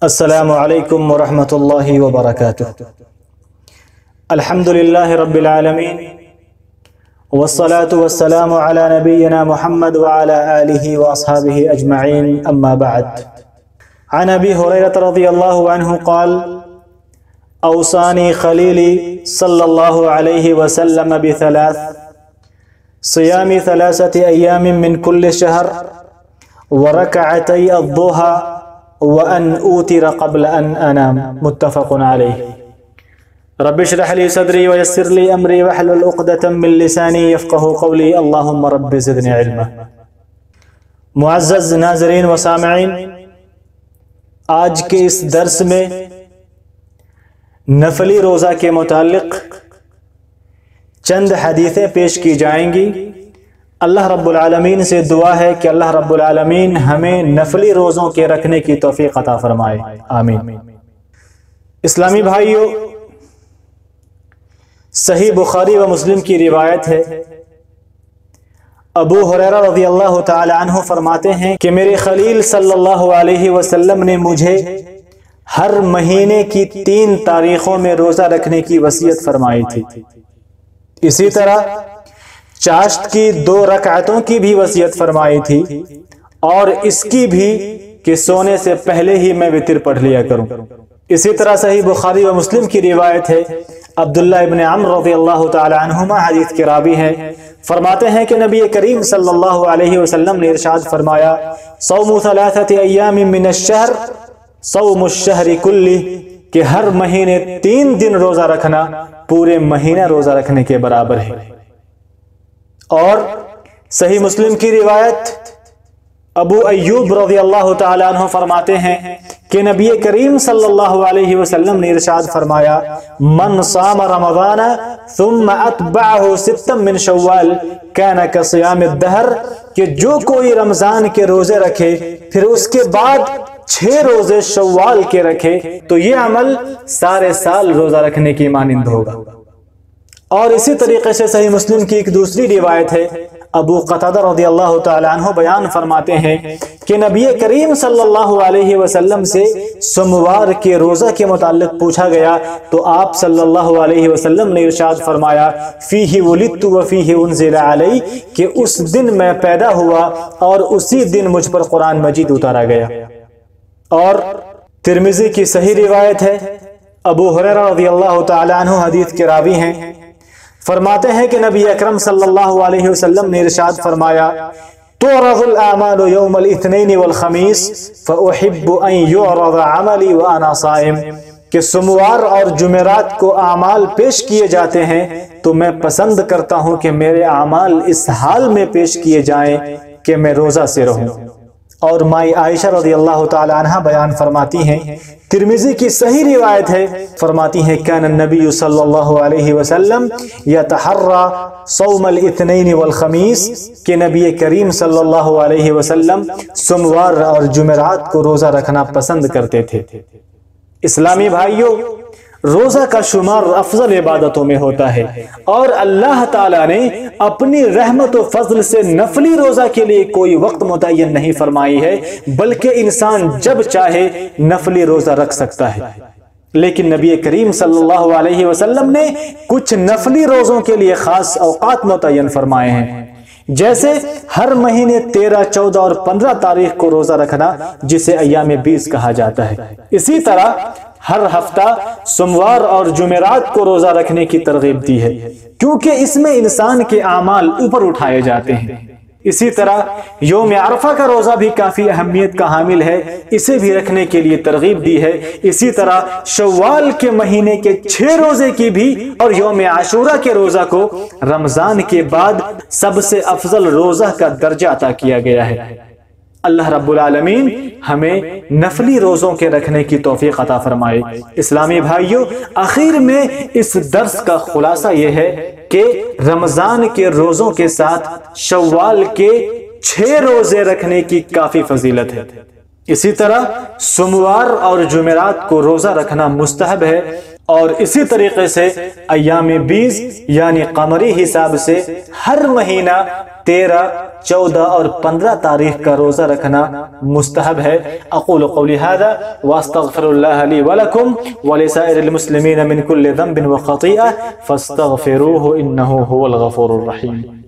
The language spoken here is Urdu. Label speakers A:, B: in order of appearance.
A: السلام علیکم ورحمۃ اللہ وبرکاتہ۔ الحمد للہ رب العالمین والصلاة والسلام علی نبینا محمد وعلى آلہ واصحابہ اجمعین، اما بعد۔ عن ابی ہریرہ رضی اللہ عنہ قال اوصانی خلیلی صلی اللہ علیہ وسلم بثلاث صیام ثلاثة ایام من کل شہر ورکعتی الضحى وَأَنْ أُوتِرَ قَبْلَ أَنْ أَنَامَ، متفق علیہ۔ رب اشرح لي صدری ويسر لي امری واحلل عقدۃ من لسانی یفقهوا قولی، اللہم رب زدنی علما۔ معزز ناظرین و سامعین، آج کے اس درس میں نفلی روزہ کے متعلق چند حدیثیں پیش کی جائیں گی۔ اللہ رب العالمین سے دعا ہے کہ اللہ رب العالمین ہمیں نفلی روزوں کے رکھنے کی توفیق عطا فرمائے، آمین۔ اسلامی بھائیو، صحیح بخاری و مسلم کی روایت ہے، ابو ہریرہ رضی اللہ تعالی عنہ فرماتے ہیں کہ میرے خلیل صلی اللہ علیہ وسلم نے مجھے ہر مہینے کی 3 تاریخوں میں روزہ رکھنے کی وصیت فرمائی تھی۔ اسی طرح چاشت کی 2 رکعتوں کی بھی وصیت فرمائی تھی، اور اس کی بھی کہ سونے سے پہلے ہی میں وتر پڑھ لیا کروں۔ اسی طرح صحیح بخاری و مسلم کی روایت ہے، عبداللہ ابن عمرو رضی اللہ تعالی عنہما حدیث کے راوی ہیں، فرماتے ہیں کہ نبی کریم صلی اللہ علیہ وسلم نے ارشاد فرمایا، صوم 3 ایام من الشہر صوم الشہر کلہ، کہ ہر مہینے 3 دن روزہ رکھنا پورے مہینہ روزہ رکھنے کے برابر ہے۔ اور صحیح مسلم کی روایت، ابو ایوب رضی اللہ تعالی عنہ فرماتے ہیں کہ نبی کریم صلی اللہ علیہ وسلم نے ارشاد فرمایا، من صام رمضان ثم اتبعہ 6 من شوال کان کصیام الدہر، کہ جو کوئی رمضان کے روزے رکھے پھر اس کے بعد 6 روزے شوال کے رکھے تو یہ عمل سارے سال روزہ رکھنے کی مانند ہوگا۔ اور اسی طریقے سے صحیح مسلم کی ایک دوسری روایت ہے، ابو قتادہ رضی اللہ تعالی عنہ بیان فرماتے ہیں کہ نبی کریم صلی اللہ علیہ وسلم سے سوموار کے روزہ کے متعلق پوچھا گیا تو آپ صلی اللہ علیہ وسلم نے ارشاد فرمایا، فیہ ولدت وفیہ انزل علی، کہ اس دن میں پیدا ہوا اور اسی دن مجھ پر قرآن مجید اتارا گیا۔ اور ترمذی کی صحیح روایت ہے، ابو ہریرہ رضی اللہ تعالی عنہ حدیث کے راوی ہیں، فرماتے ہیں کہ نبی اکرم صلی اللہ علیہ وسلم نے ارشاد فرمایا، تعرض الاعمال یوم الاثنین والخمیس فاحب ان یعرض عملی وانا صائم، کہ سوموار اور جمعرات کو اعمال پیش کیے جاتے ہیں تو میں پسند کرتا ہوں کہ میرے اعمال اس حال میں پیش کیے جائیں کہ میں روزہ سے رہوں۔ اور مائی عائشہ رضی اللہ تعالی عنہ بیان فرماتی ہیں، ترمذی کی صحیح روایت ہے، فرماتی ہیں کان النبی صلی اللہ علیہ وسلم یتحری صوم الاثنین والخمیس، کہ نبی کریم صلی اللہ علیہ وسلم سوموار اور جمعرات کو روزہ رکھنا پسند کرتے تھے۔ اسلامی بھائیوں، روزہ کا شمار افضل عبادتوں میں ہوتا ہے، اور اللہ تعالیٰ نے اپنی رحمت و فضل سے نفلی روزہ کے لیے کوئی وقت متعین نہیں فرمائی ہے، بلکہ انسان جب چاہے نفلی روزہ رکھ سکتا ہے۔ لیکن نبی کریم صلی اللہ علیہ وسلم نے کچھ نفلی روزوں کے لیے خاص اوقات متعین فرمائے ہیں، جیسے ہر مہینے 13، 14 اور 15 تاریخ کو روزہ رکھنا، جسے ایام 20 کہا جاتا ہے۔ اسی طرح ہر ہفتہ سوموار اور جمعرات کو روزہ رکھنے کی ترغیب دی ہے، کیونکہ اس میں انسان کے اعمال اوپر اٹھائے جاتے ہیں۔ اسی طرح یوم عرفہ کا روزہ بھی کافی اہمیت کا حامل ہے، اسے بھی رکھنے کے لیے ترغیب دی ہے۔ اسی طرح شوال کے مہینے کے 6 روزے کی بھی، اور یوم عاشورہ کے روزہ کو رمضان کے بعد سب سے افضل روزہ کا درجہ عطا کیا گیا ہے۔ اللہ رب العالمین ہمیں نفلی روزوں کے رکھنے کی توفیق عطا فرمائے۔ اسلامی بھائیوں، آخر میں اس درس کا خلاصہ یہ ہے کہ رمضان کے روزوں کے ساتھ شوال کے 6 روزے رکھنے کی کافی فضیلت ہے۔ اسی طرح سوموار اور جمعرات کو روزہ رکھنا مستحب ہے، اور اسی طریقے سے ایام 20 یعنی قمری حساب سے ہر مہینہ 13, 14 اور 15 تاریخ کا روزہ رکھنا مستحب ہے۔ اقول قولی ھذا واستغفر اللہ لی ولکم ولسائر المسلمین من کل ذنب وخطیئہ فاستغفروہ انہ هو الغفور الرحیم۔